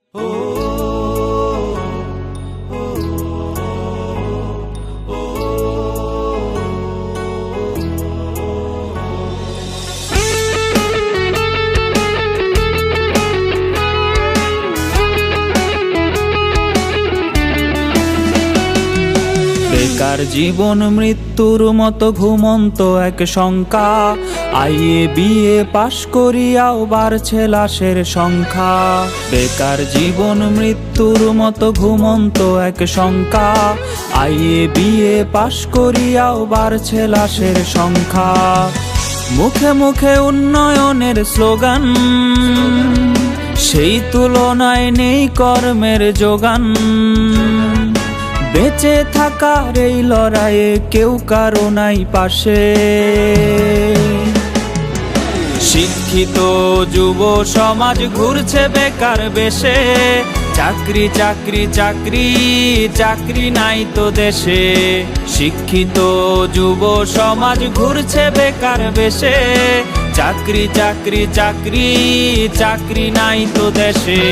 বেকার জীবন মৃত্যুর মতো ঘুমন্ত এক শঙ্কা। আইএ বিএ পাশ করিয়াও বাড়ছে লাশের সংখ্যা। বেকার জীবন মৃত্যুর মতো ঘুমন্ত এক শঙ্কা। আইএ বিএ পাশ করিয়াও বাড়ছে লাশের সংখ্যা। মুখে মুখে উন্নয়নের স্লোগান, সেই তুলনায় নেই কর্মের যোগান। বেঁচে থাকার এই লড়াইয়ে কেউ কারো নাই পাশে। শিক্ষিত যুব সমাজ ঘুরছে বেকার বেশে। চাকরি চাকরি চাকরি চাকরি নাই তো দেশে। শিক্ষিত যুব সমাজ ঘুরছে বেকার বেশে। চাকরি চাকরি চাকরি চাকরি নাই তো দেশে।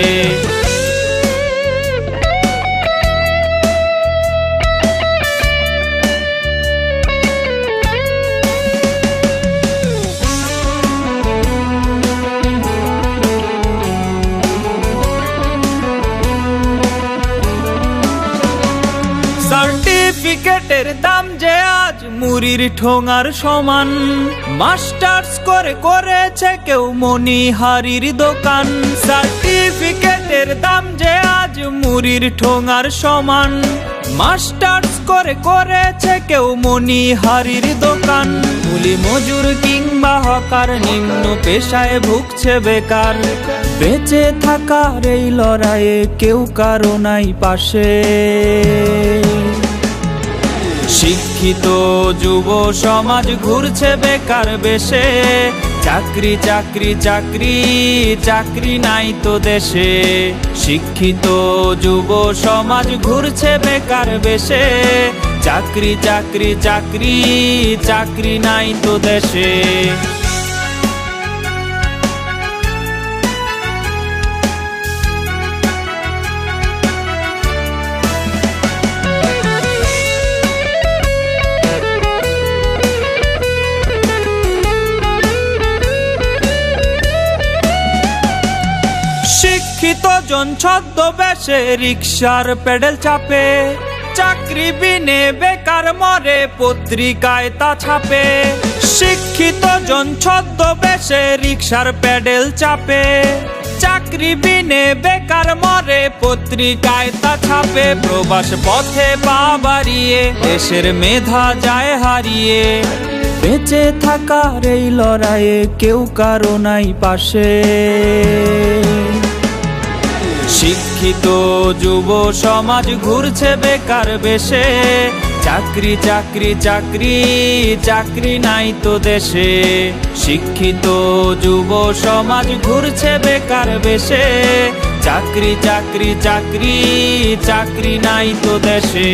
সার্টিফিকেটের দাম যে আজ মুড়ির ঠোঙার সমান। মাস্টার্স করে করেছে কেউ মনিহারির দোকান। সার্টিফিকেটের দাম যে আজ মুড়ির ঠোঙার সমান। মাস্টার্স করে করেছে কেউ মনিহারির দোকান। কুলি মজুর কিংবা হকার নিম্ন পেশায় ভুগছে বেকার। বেঁচে থাকার এই লড়াইয়ে কেউ কারো নাই পাশে। শিক্ষিত যুব সমাজ ঘুরছে বেকার বেশে। চাকরি চাকরি চাকরি চাকরি নাই তো দেশে। শিক্ষিত যুব সমাজ ঘুরছে বেকার বেশে। চাকরি চাকরি চাকরি চাকরি নাই তো দেশে। শিক্ষিত জন ছদ্মবেশে রিকশার পেডেল চাপে। চাকরি বিনে বেকার মরে পত্রিকায় তা ছাপে। শিক্ষিত জন ছদ্মবেশে রিকশার পেডেল চাপে। চাকরি বিনে বেকার মরে পত্রিকায় তা ছাপে। প্রবাস পথে পা বাড়িয়ে দেশের মেধা যায় হারিয়ে। বেঁচে থাকার এই লড়াইয়ে কেউ কারো নাই পাশে। শিক্ষিত যুব সমাজ ঘুরছে বেকার বেশে। চাকরি চাকরি চাকরি চাকরি নাই তো দেশে। শিক্ষিত যুব সমাজ ঘুরছে বেকার বেশে। চাকরি চাকরি চাকরি চাকরি নাই তো দেশে।